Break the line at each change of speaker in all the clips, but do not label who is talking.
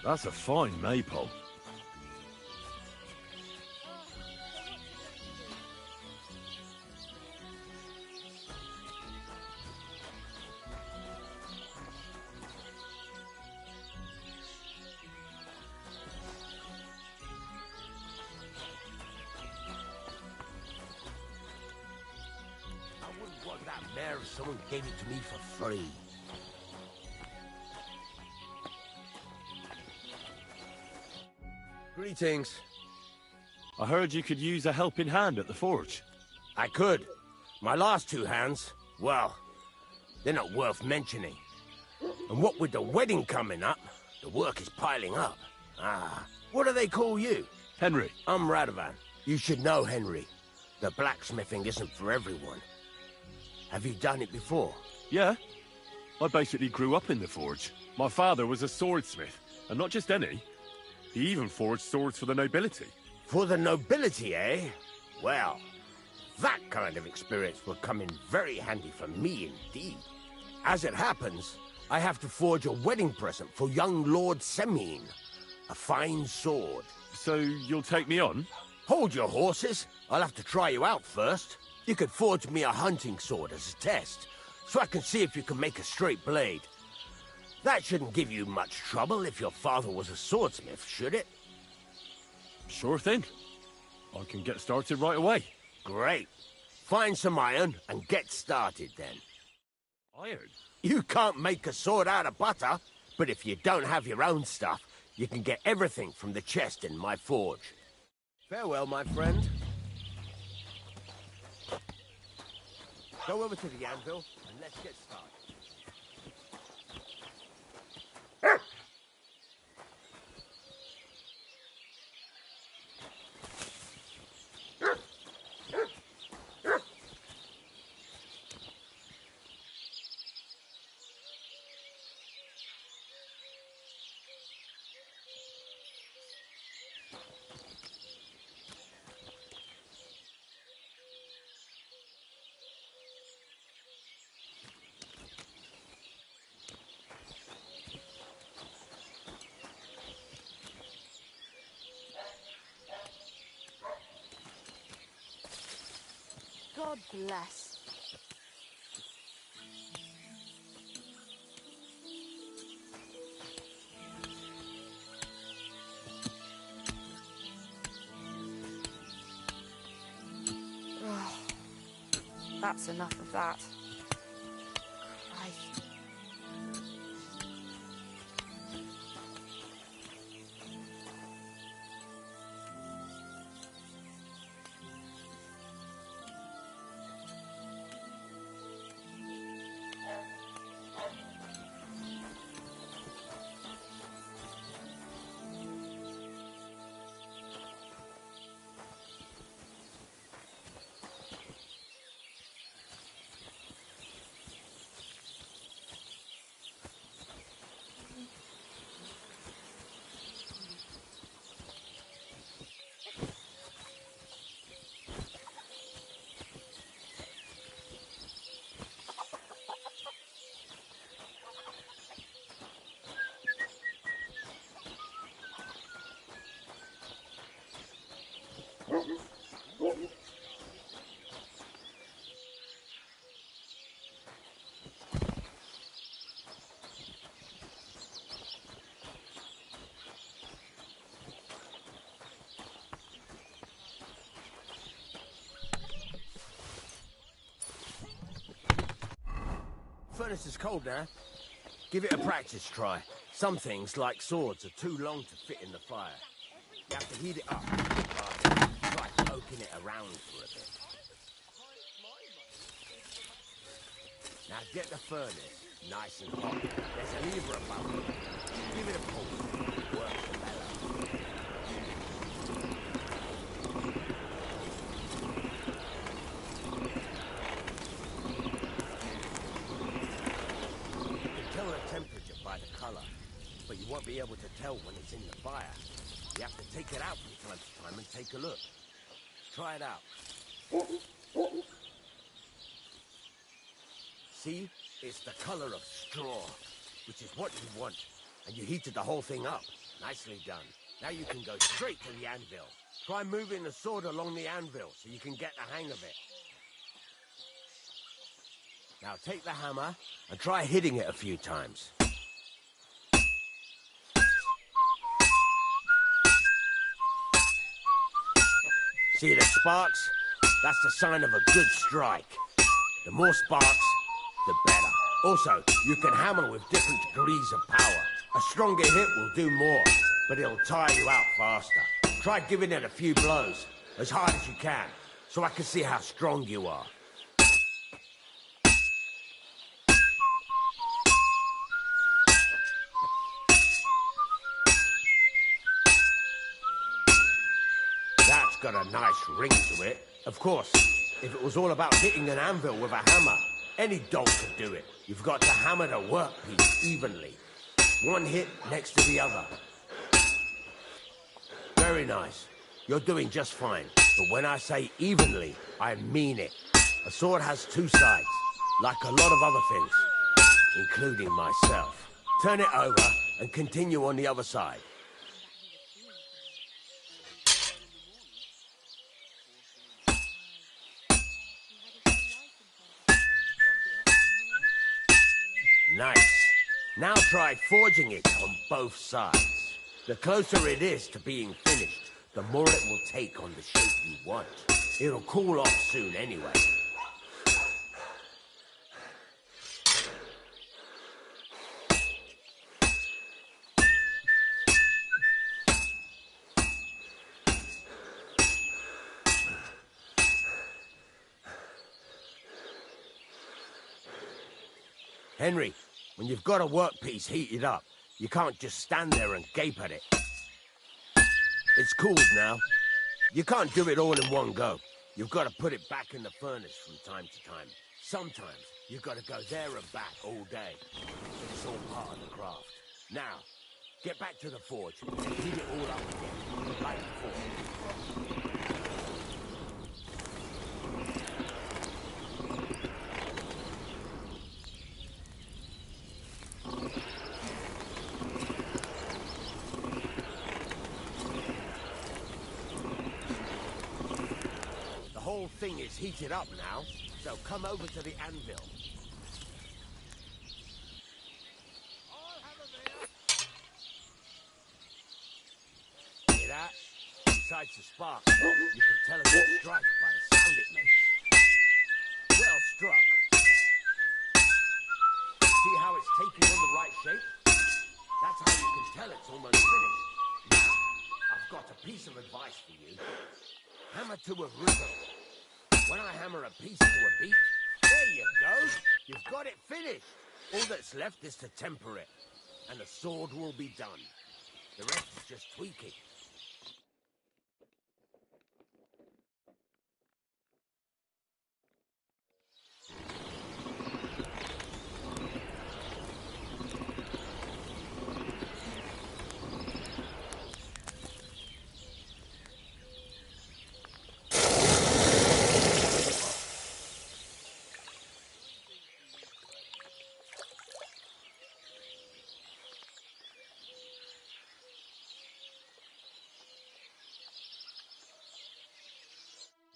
That's a fine maypole.
I wouldn't want that mare if someone gave it to me for free. Greetings.
I heard you could use a helping hand at the forge.
I could. My last two hands, well, they're not worth mentioning. And what with the wedding coming up, the work is piling up. What do they call you?
Henry.
I'm Radovan. You should know, Henry. The blacksmithing isn't for everyone. Have you done it before?
Yeah. I basically grew up in the forge. My father was a swordsmith, and not just any. He even forged swords for the nobility.
For the nobility, eh? Well, that kind of experience will come in very handy for me indeed. As it happens, I have to forge a wedding present for young Lord Semine. A fine sword.
So you'll take me on?
Hold your horses. I'll have to try you out first. You could forge me a hunting sword as a test, so I can see if you can make a straight blade. That shouldn't give you much trouble if your father was a swordsmith, should it?
Sure thing. I can get started right away.
Great. Find some iron and get started then.
Iron?
You can't make a sword out of butter, but if you don't have your own stuff, you can get everything from the chest in my forge. Farewell, my friend. Go over to the anvil and let's get started.
God bless. That's enough of that. Christ. Furnace is cold now. Give it a practice try. Some things, like swords, are too long to fit in the fire. You have to heat it up. Try poking it around for a bit. Now get the furnace nice and hot. There's a lever above it. Give it a pull. Work the bellows. Temperature by the color, but you won't be able to tell when it's in the fire. You have to take it out from time to time and take a look. Try it out. See? It's the color of straw, which is what you want.
and you heated the whole thing up. Nicely done. Now you can go straight to the anvil. Try moving the sword along the anvil so you can get the hang of it. Now take the hammer and try hitting it a few times. See the sparks? That's the sign of a good strike. The more sparks, the better. Also, you can hammer with different degrees of power. A stronger hit will do more, but it'll tire you out faster. Try giving it a few blows, as hard as you can, so I can see how strong you are. That's got a nice ring to it. Of course, if it was all about hitting an anvil with a hammer, any dog could do it. You've got to hammer the workpiece evenly. One hit next to the other. Very nice. You're doing just fine. But when I say evenly, I mean it. A sword has two sides, like a lot of other things, including myself. Turn it over and continue on the other side. Nice. Now try forging it on both sides. The closer it is to being finished, the more it will take on the shape you want. It'll cool off soon anyway. Henry, when you've got a workpiece heated up, you can't just stand there and gape at it. It's cooled now. You can't do it all in one go. You've got to put it back in the furnace from time to time. Sometimes you've got to go there and back all day. It's all part of the craft. Now, get back to the forge and heat it all up again, like before. The whole thing is heated up now, so come over to the anvil. Hear that? Besides the spark, you can tell a good strike by the sound it makes. Well struck. See how it's taking on the right shape? That's how you can tell it's almost finished. Now, I've got a piece of advice for you. Hammer to a rhythm. When I hammer a piece to a beat, there you go. You've got it finished. All that's left is to temper it, and the sword will be done. The rest is just tweaking.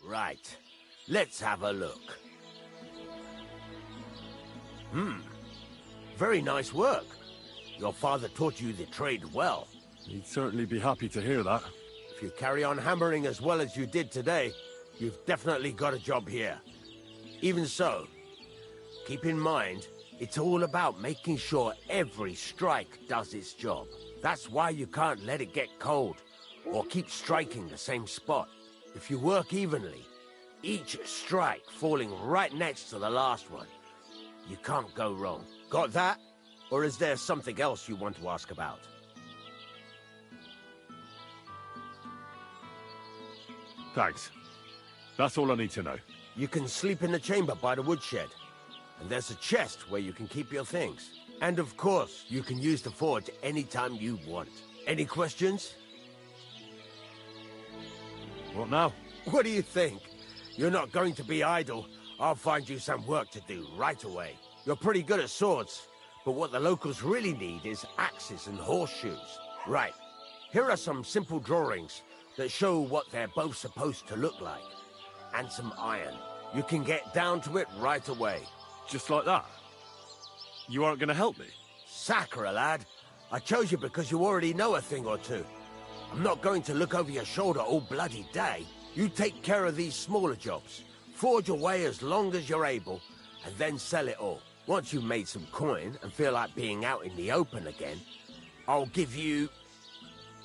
Right. Let's have a look. Very nice work. Your father taught you the trade well.
He'd certainly be happy to hear that.
If you carry on hammering as well as you did today, you've definitely got a job here. Even so, keep in mind, it's all about making sure every strike does its job. That's why you can't let it get cold, or keep striking the same spot. If you work evenly, each strike falling right next to the last one, you can't go wrong. Got that? Or is there something else you want to ask about?
Thanks. That's all I need to know.
You can sleep in the chamber by the woodshed. And there's a chest where you can keep your things. And of course, you can use the forge anytime you want. Any questions?
What now?
What do you think? You're not going to be idle. I'll find you some work to do right away. You're pretty good at swords, But what the locals really need is axes and horseshoes. Right. Here are some simple drawings that show what they're both supposed to look like. And some iron. You can get down to it right away.
Just like that? You aren't gonna help me?
Sacre, lad. I chose you because you already know a thing or two. I'm not going to look over your shoulder all bloody day. You take care of these smaller jobs. Forge away as long as you're able, and then sell it all. Once you've made some coin and feel like being out in the open again, I'll give you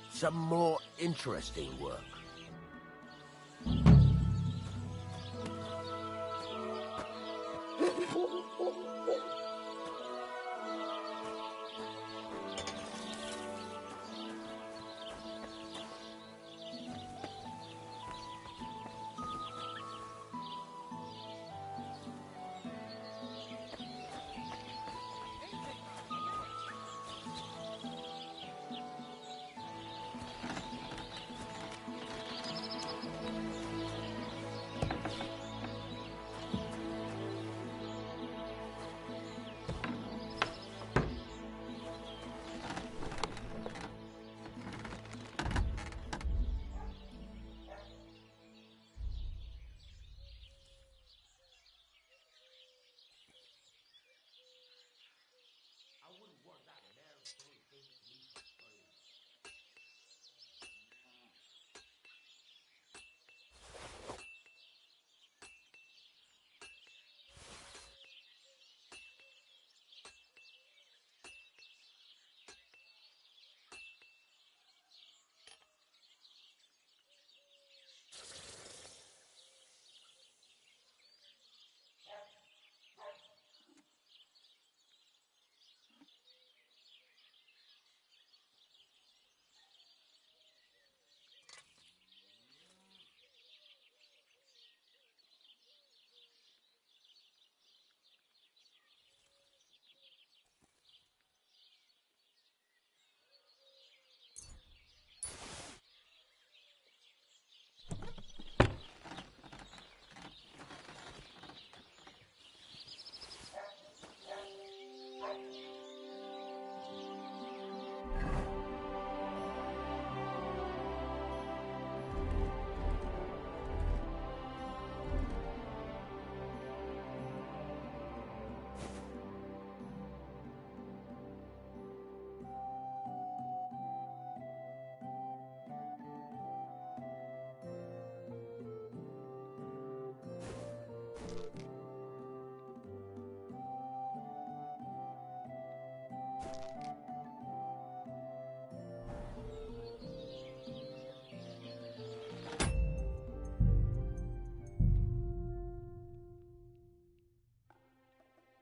some more interesting work.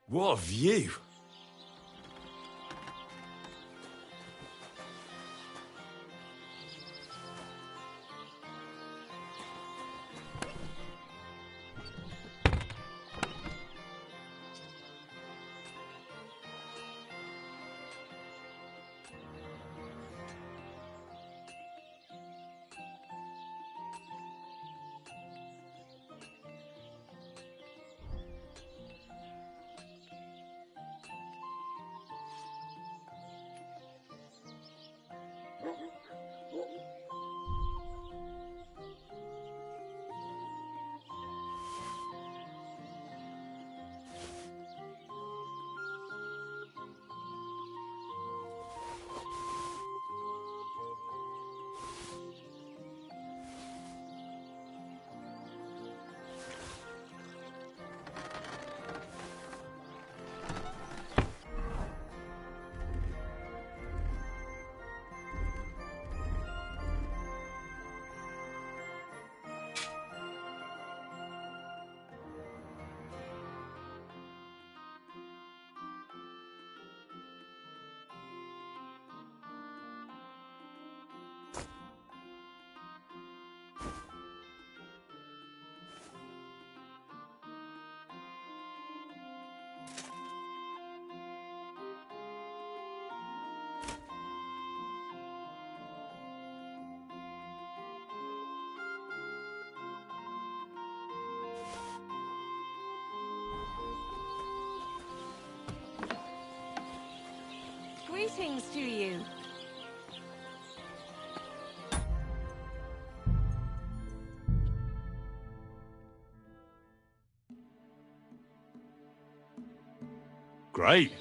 What a view!
Greetings to you.
Great.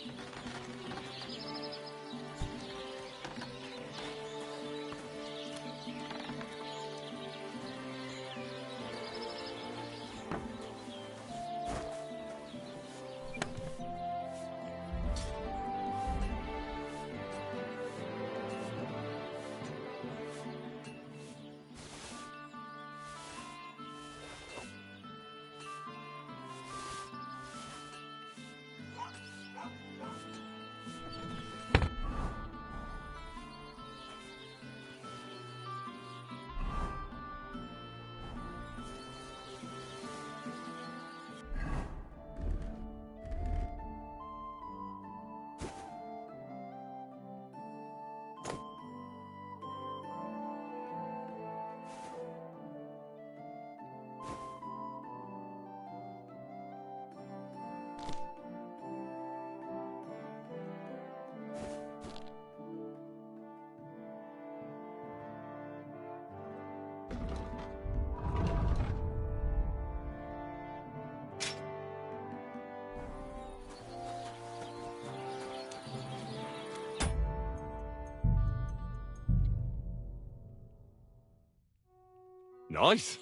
Nice.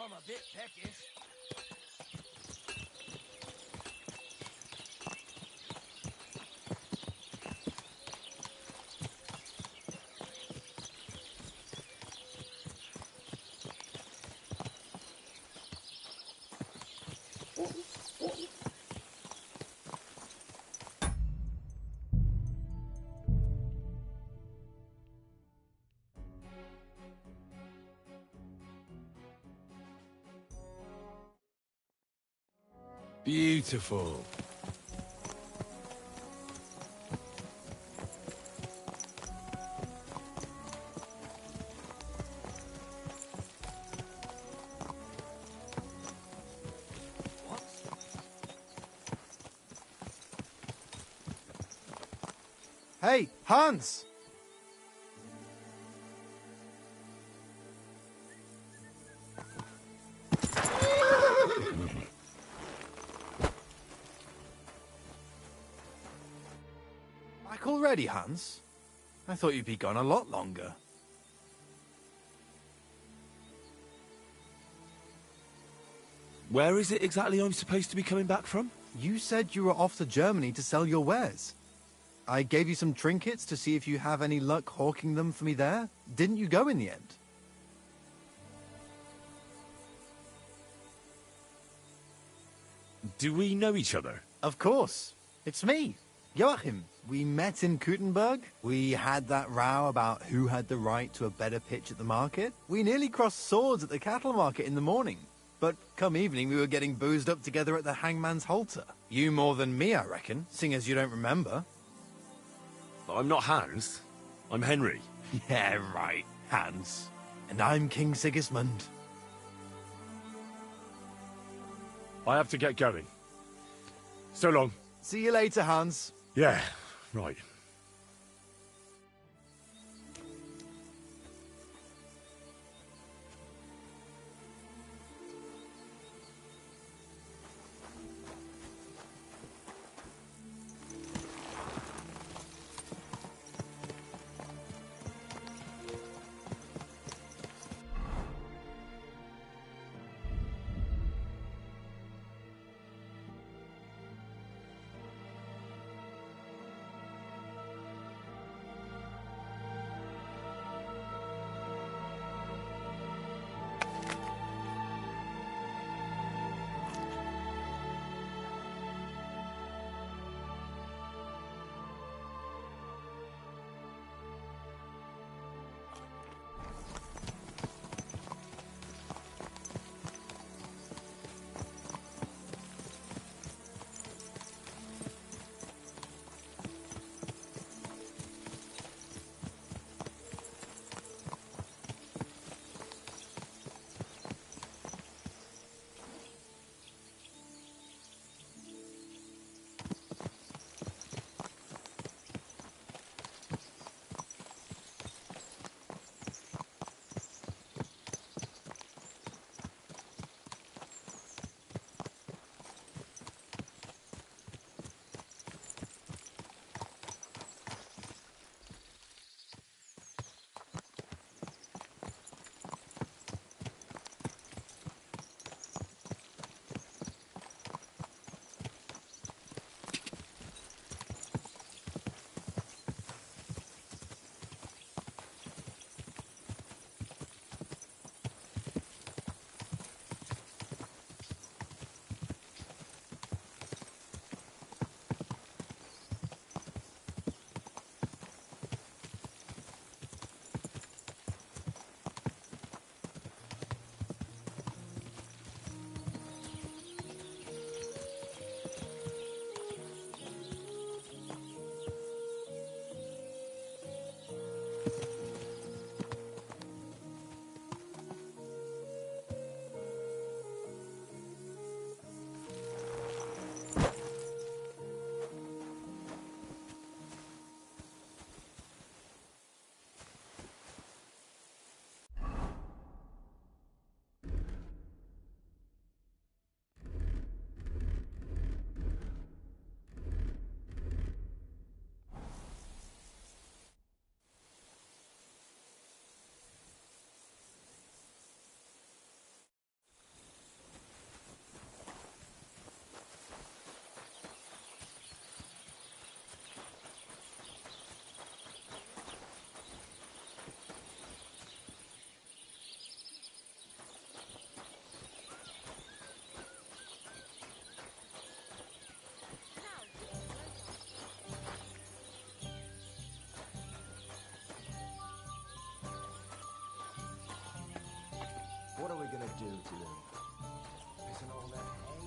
I'm a bit peckish.
Beautiful.
Hey, Hans!
already, Hans? I thought you'd be gone a lot longer.
Where is it exactly I'm supposed to be coming back from?
You said you were off to Germany to sell your wares. I gave you some trinkets to see if you have any luck hawking them for me there. Didn't you go in the end?
Do we know each other?
Of course. It's me, Joachim. We met in Gutenberg. We had that row about who had the right to a better pitch at the market. We nearly crossed swords at the cattle market in the morning. But come evening, we were getting boozed up together at the hangman's halter. You more than me, I reckon, seeing as you don't remember.
I'm not Hans. I'm Henry.
Yeah, right, Hans. And I'm King Sigismund.
I have to get going. So long.
See you later, Hans.
Yeah, right.
What are we gonna do to them? Isn't all that hay?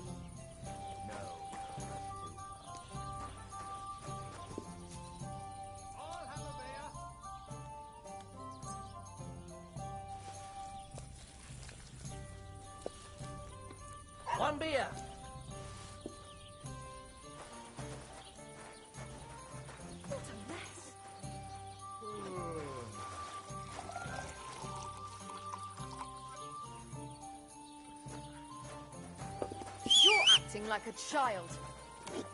No, that's too harsh. I'll have a beer. One beer.
What a mess. You're acting like a child.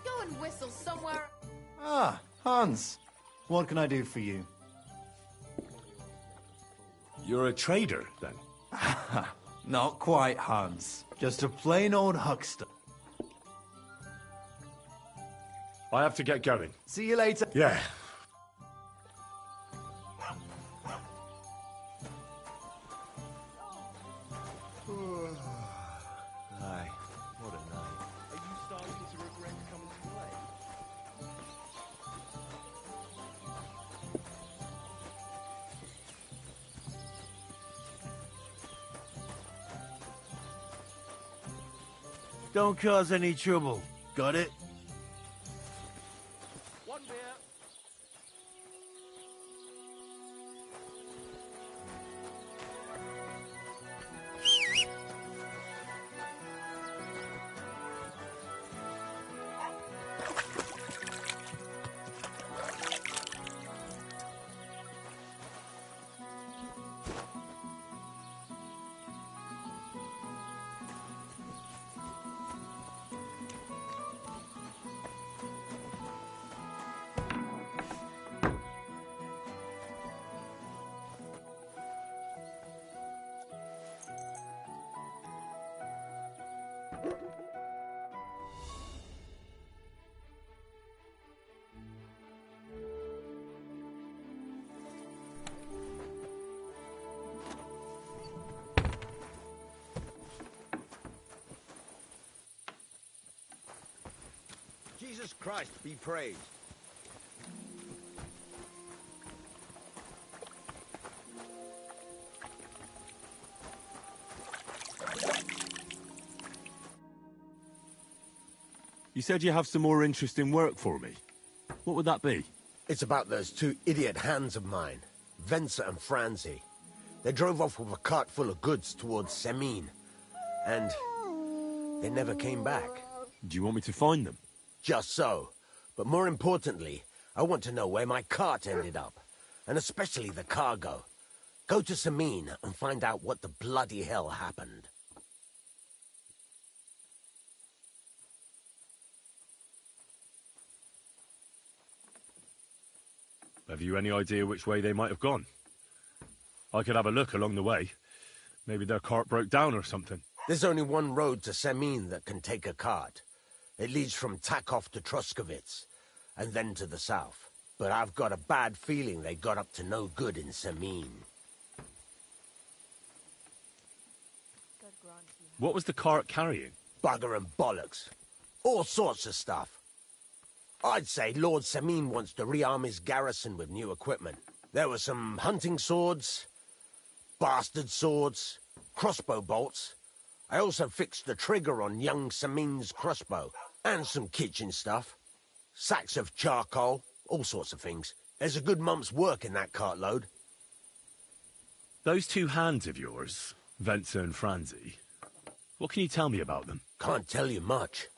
Go and whistle somewhere.
Ah, Hans. What can I do for you?
You're a trader, then?
Not quite, Hans. Just a plain old huckster.
I have to get going.
See you later.
Yeah.
Aye, what a night. Are you starting to regret coming to play? Don't cause any trouble. Got it? One beer. Jesus Christ be praised.
You said you have some more interesting work for me. What would that be?
It's about those two idiot hands of mine, Venser and Franzi. They drove off with a cart full of goods towards Semine, and they never came back.
Do you want me to find them?
Just so. But more importantly, I want to know where my cart ended up, and especially the cargo. Go to Semine and find out what the bloody hell happened.
Have you any idea which way they might have gone? I could have a look along the way. Maybe their cart broke down or something.
There's only one road to Semine that can take a cart. It leads from Takov to Troskovitz, and then to the south. But I've got a bad feeling they got up to no good in Semine.
What was the cart carrying?
Bugger and bollocks. All sorts of stuff. I'd say Lord Semine wants to rearm his garrison with new equipment. There were some hunting swords, bastard swords, crossbow bolts. I also fixed the trigger on young Semine's crossbow, and some kitchen stuff. Sacks of charcoal, all sorts of things. There's a good month's work in that cartload.
Those two hands of yours, Venser and Franzi, what can you tell me about them?
Can't tell you much.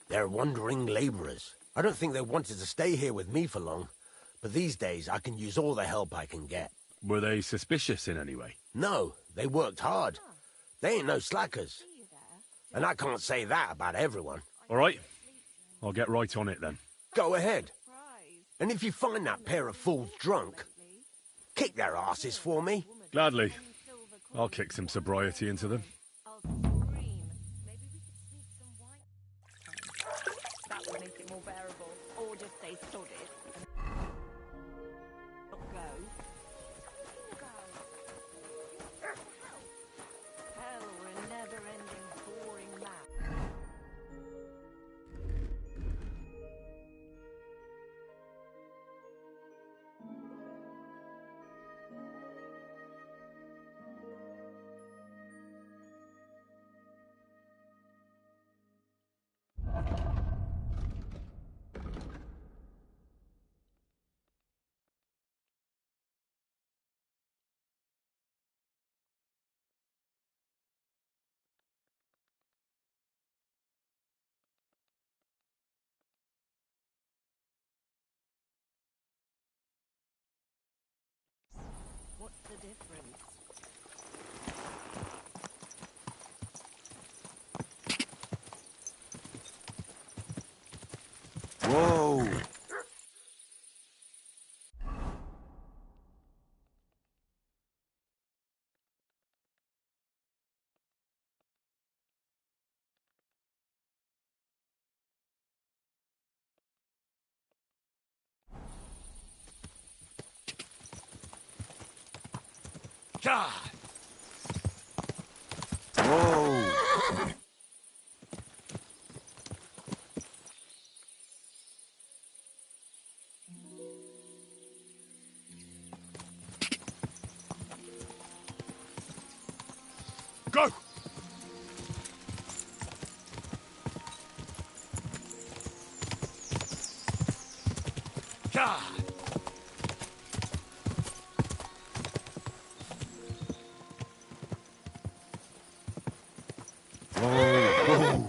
They're wandering laborers. I don't think they wanted to stay here with me for long, but these days I can use all the help I can get.
Were they suspicious in any way?
No, they worked hard. They ain't no slackers. And I can't say that about everyone.
All right, I'll get right on it then.
Go ahead. And if you find that pair of fools drunk, kick their asses for me.
Gladly. I'll kick some sobriety into them.
That would make it more bearable. Or just stay stodded. Go. Hell, we're a never-ending, boring map. What's the difference?
Whoa!
God!
Whoa!
Go! God!
Whoa!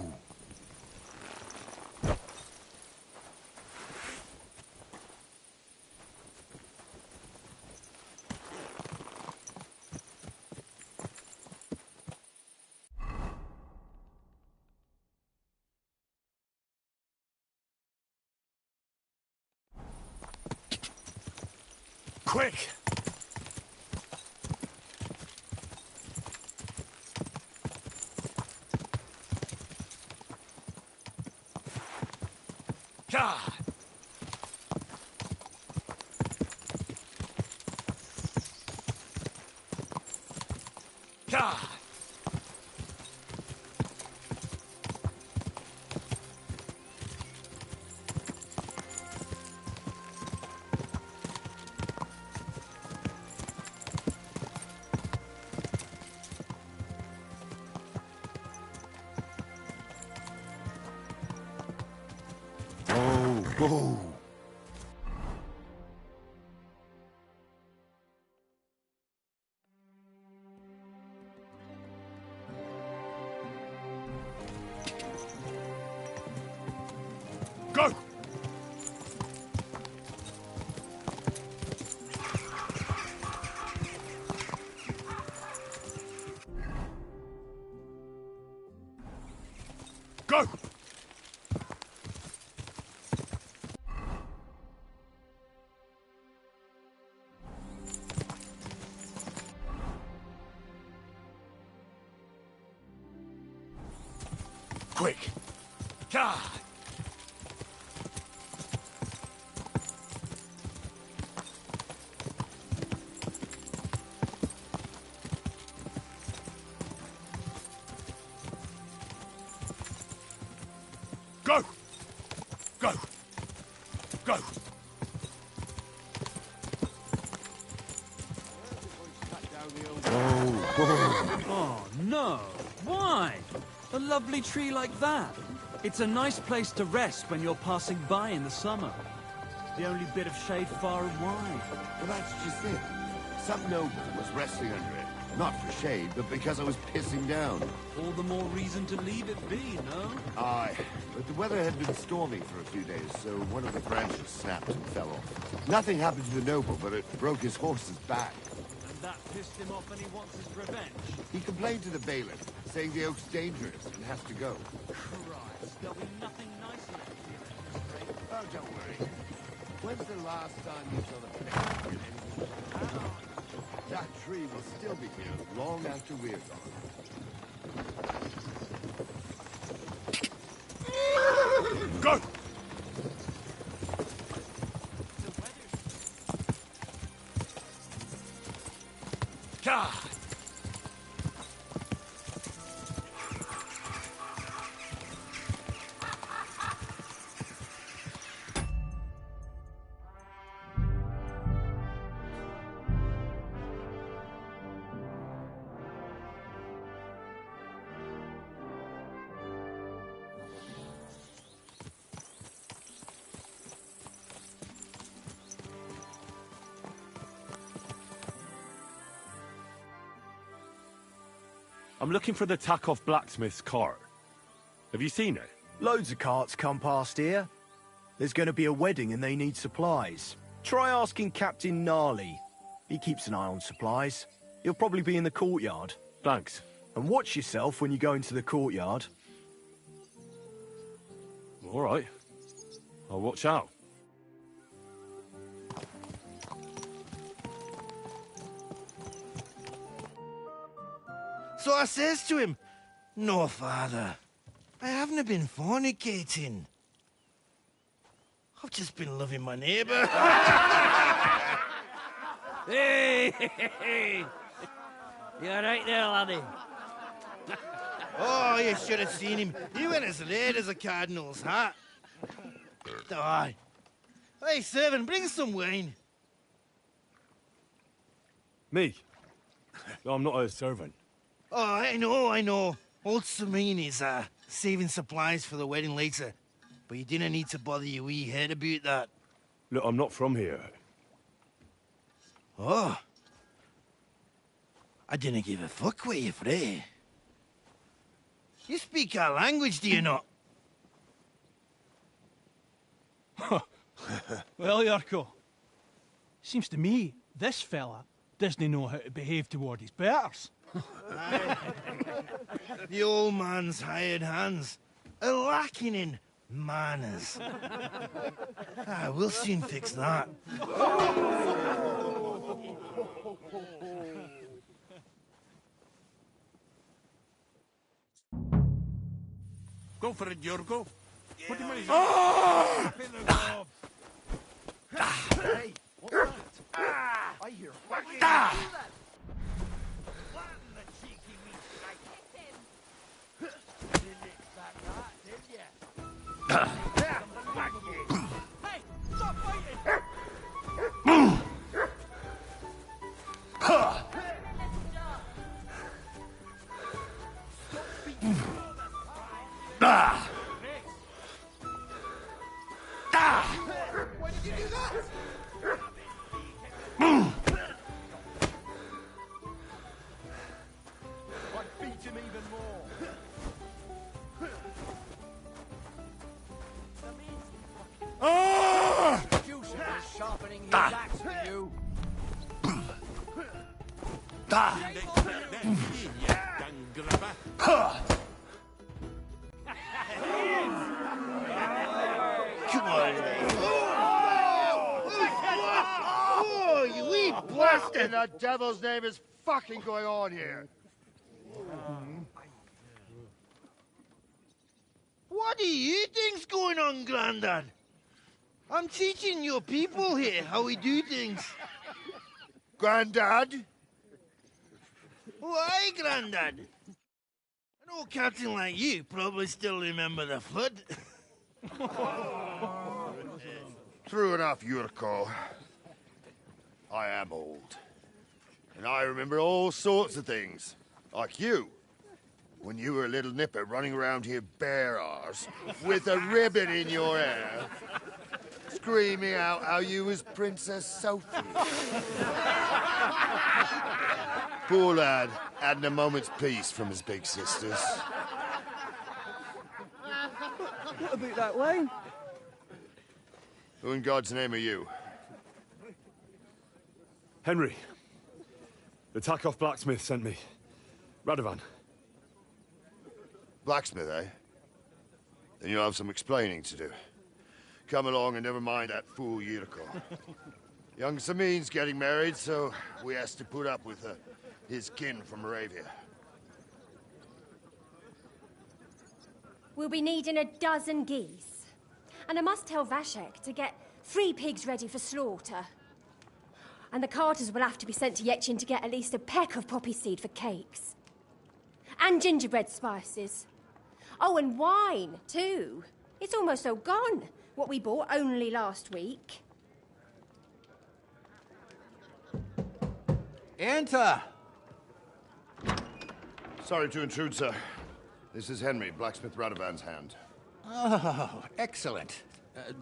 Quick! God! God!
Whoa!
Go! Go! Quick! God! Go! Go! Go!
Oh, no. Why? A lovely tree like that. It's a nice place to rest when you're passing by in the summer. The only bit of shade far and wide.
Well, that's just it. Some noble was resting under it. Not for shade, but because I was pissing down.
All the more reason to leave it be, no?
Aye, but the weather had been stormy for a few days, so one of the branches snapped and fell off. Nothing happened to the noble, but it broke his horse's back.
And that pissed him off and he wants his revenge.
He complained to the bailiff, saying the oak's dangerous and has to go.
Christ, there'll be nothing nice left here.
Oh, don't worry. When's the last time you saw the place with anything? That tree will still be here long after we're gone.
Go! God! I'm looking for the Takoff blacksmith's cart. Have you seen it?
Loads of carts come past here. There's going to be a wedding and they need supplies. Try asking Captain Gnarly. He keeps an eye on supplies. He'll probably be in the courtyard.
Thanks.
And watch yourself when you go into the courtyard.
All right. I'll watch out.
So I says to him, "No, father, I haven't been fornicating. I've just been loving my neighbour."
Hey, hey, hey.
You're right there, laddie.
Oh, you should have seen him. He went as red as a cardinal's hat. Aye. Hey, servant, bring some wine.
Me? I'm not a servant.
Oh, I know. Old Serene is, saving supplies for the wedding later. But you didn't need to bother your wee head about that.
Look, I'm not from here.
Oh. I didn't give a fuck what you pray. You speak our language, do you not?
Well, Yarko, seems to me this fella doesn't know how to behave toward his betters.
The old man's hired hands are lacking in manners. We'll soon fix that.
Go for it, Yorgo. What do you mean?
Hey, what's that? I hear
Hey, stop fighting!
Why did you do that?
I'd beat him even more.
Juice is sharpening his axe for you.
Come on, Oh, you wee
What in the devil's name is fucking going on here?
What do you think's going on, Grandad? I'm teaching your people here how we do things.
Grandad?
Why, Grandad? An old captain like you probably still remember the flood.
True enough, Yurko. I am old. And I remember all sorts of things. Like you. When you were a little nipper running around here bare arse, with a ribbon in your hair, screaming out how you was Princess Sophie. Poor lad, hadn't a moment's peace from his big sisters.
What about that wine?
Who in God's name are you?
Henry. The Takoff blacksmith sent me. Radovan.
Blacksmith, eh? Then you'll have some explaining to do. Come along and never mind that fool Yurko. Young Samin's getting married, so we has to put up with his kin from Moravia.
We'll be needing a dozen geese. And I must tell Vashek to get 3 pigs ready for slaughter. And the carters will have to be sent to Yechin to get at least a peck of poppy seed for cakes. And gingerbread spices. Oh, and wine, too. It's almost all gone, what we bought only last week.
Enter!
Sorry to intrude, sir. This is Henry, blacksmith Radovan's hand.
Oh, excellent.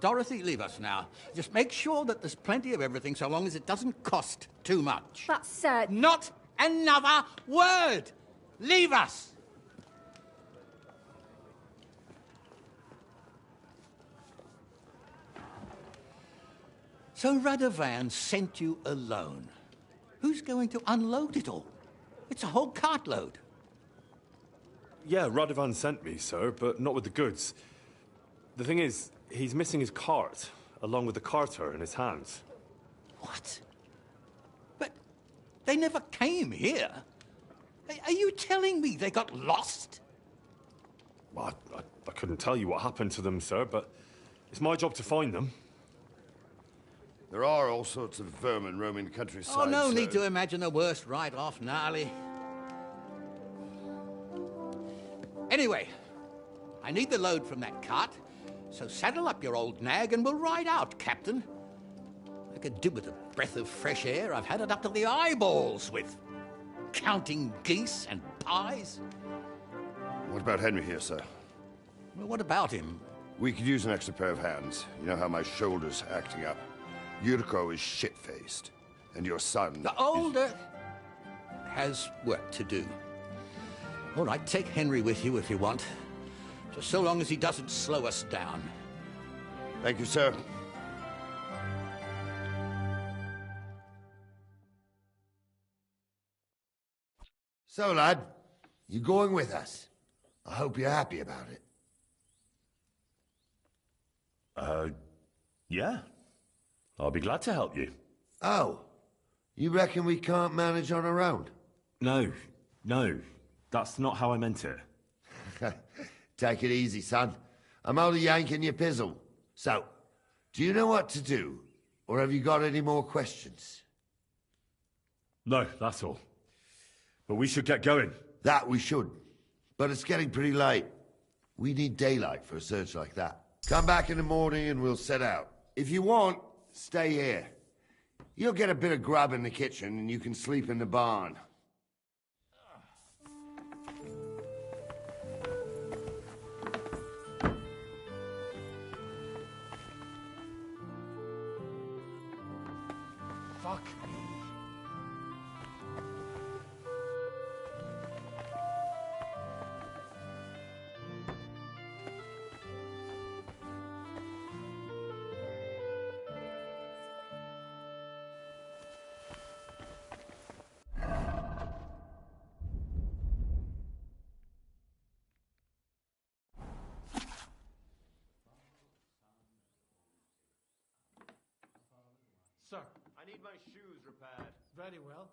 Dorothy, leave us now. Just make sure that there's plenty of everything so long as it doesn't cost too much.
But, sir...
Not another word! Leave us! So Radovan sent you alone. Who's going to unload it all? It's a whole cartload.
Yeah, Radovan sent me, sir, but not with the goods. The thing is, he's missing his cart, along with the carter in his hands.
What? But they never came here. Are you telling me they got lost?
Well, I couldn't tell you what happened to them, sir, but it's my job to find them.
There are all sorts of vermin roaming the countryside.
Oh, no
so...
need to imagine the worst right off, Gnarly.
Anyway, I need the load from that cart, so saddle up your old nag and we'll ride out, Captain. I could do with a breath of fresh air. I've had it up to the eyeballs with counting geese and pies.
What about Henry here, sir?
Well, what about him?
We could use an extra pair of hands. You know how my shoulder's acting up. Yuriko is shit-faced. And your son...
The older has work to do. All right, take Henry with you if you want. Just so long as he doesn't slow us down.
Thank you, sir. So, lad, you going with us? I hope you're happy about it.
Yeah. I'll be glad to help you.
Oh, you reckon we can't manage on our own?
No. That's not how I meant it.
Take it easy, son. I'm only yanking your pizzle. So, do you know what to do? Or have you got any more questions?
No, that's all. But we should get going.
That we should. But it's getting pretty late. We need daylight for a search like that. Come back in the morning and we'll set out. If you want, stay here. You'll get a bit of grub in the kitchen and you can sleep in the barn.
Fuck me.
Sir.
I need my shoes repaired.
Very well.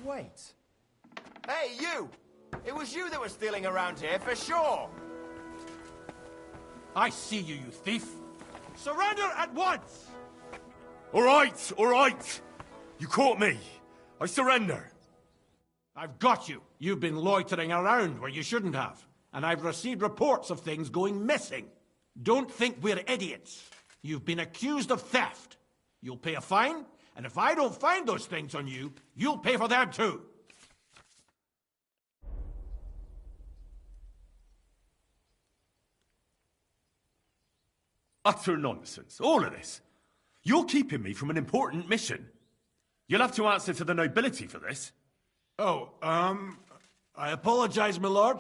Wait. Hey, you! It was you that was stealing around here, for sure!
I see you, you thief! Surrender at once!
All right! You caught me. I surrender.
I've got you. You've been loitering around where you shouldn't have. And I've received reports of things going missing. Don't think we're idiots. You've been accused of theft. You'll pay a fine, and if I don't find those things on you, you'll pay for them too.
Utter nonsense. All of this. You're keeping me from an important mission. You'll have to answer to the nobility for this.
Oh, I apologize, my lord.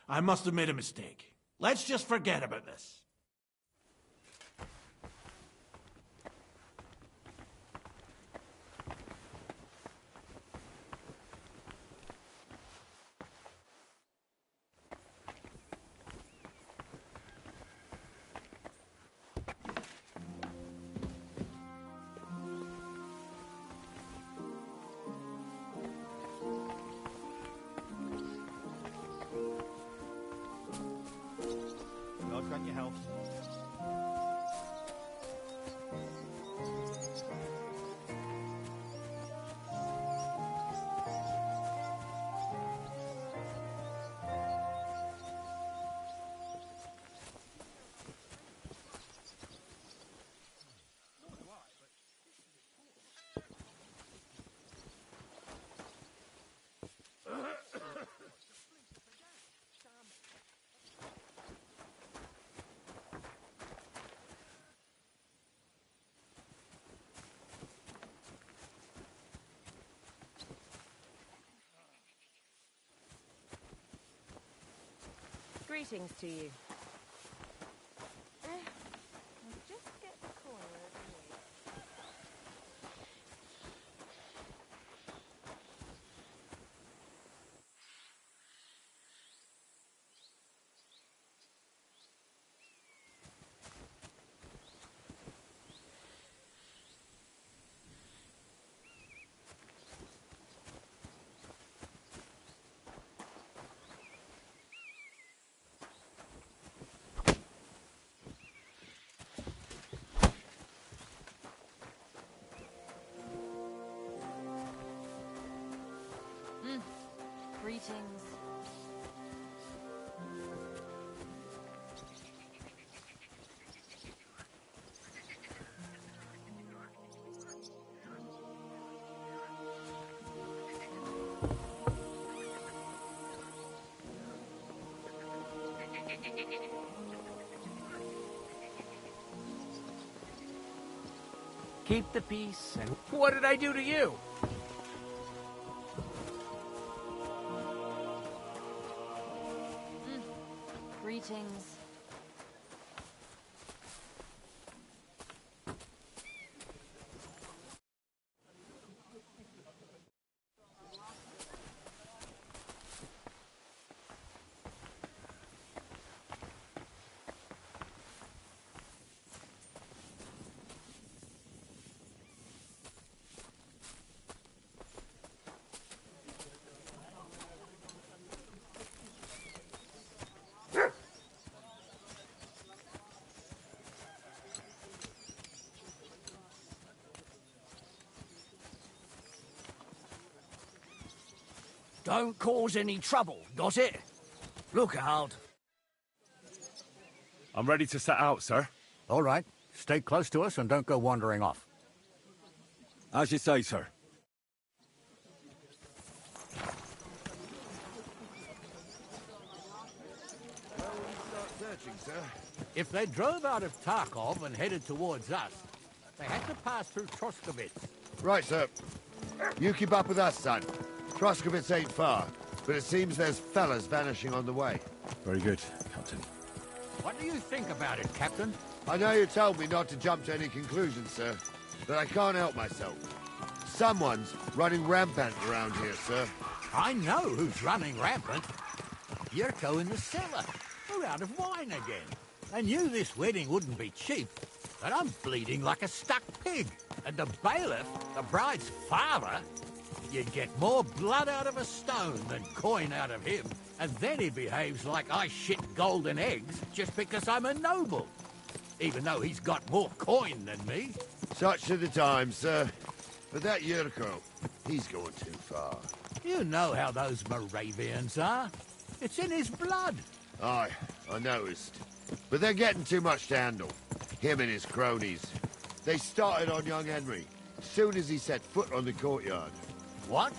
I must have made a mistake. Let's just forget about this.
God grant your health.
Greetings to you. I'll just get the corner over here. Greetings.
Keep the peace, and what did I do to you?
Greetings.
Don't cause any trouble, does it? Look out.
I'm ready to set out, sir.
All right. Stay close to us and don't go wandering off.
As you say, sir.
Well, we start searching, sir.
If they drove out of Tarkov and headed towards us, they had to pass through Troskovitz.
Right, sir. You keep up with us, son. Troskovitz ain't far, but it seems there's fellas vanishing on the way.
Very good, Captain.
What do you think about it, Captain?
I know you told me not to jump to any conclusions, sir, but I can't help myself. Someone's running rampant around here, sir.
I know who's running rampant. Yurko in the cellar. We're out of wine again. I knew this wedding wouldn't be cheap, but I'm bleeding like a stuck pig. And the bailiff, the bride's father, you'd get more blood out of a stone than coin out of him. And then he behaves like I shit golden eggs just because I'm a noble. Even though he's got more coin than me.
Such are the times, sir. But that Yurko, he's going too far.
You know how those Moravians are. It's in his blood.
Aye, I noticed. But they're getting too much to handle. Him and his cronies. They started on young Henry, soon as he set foot on the courtyard.
What?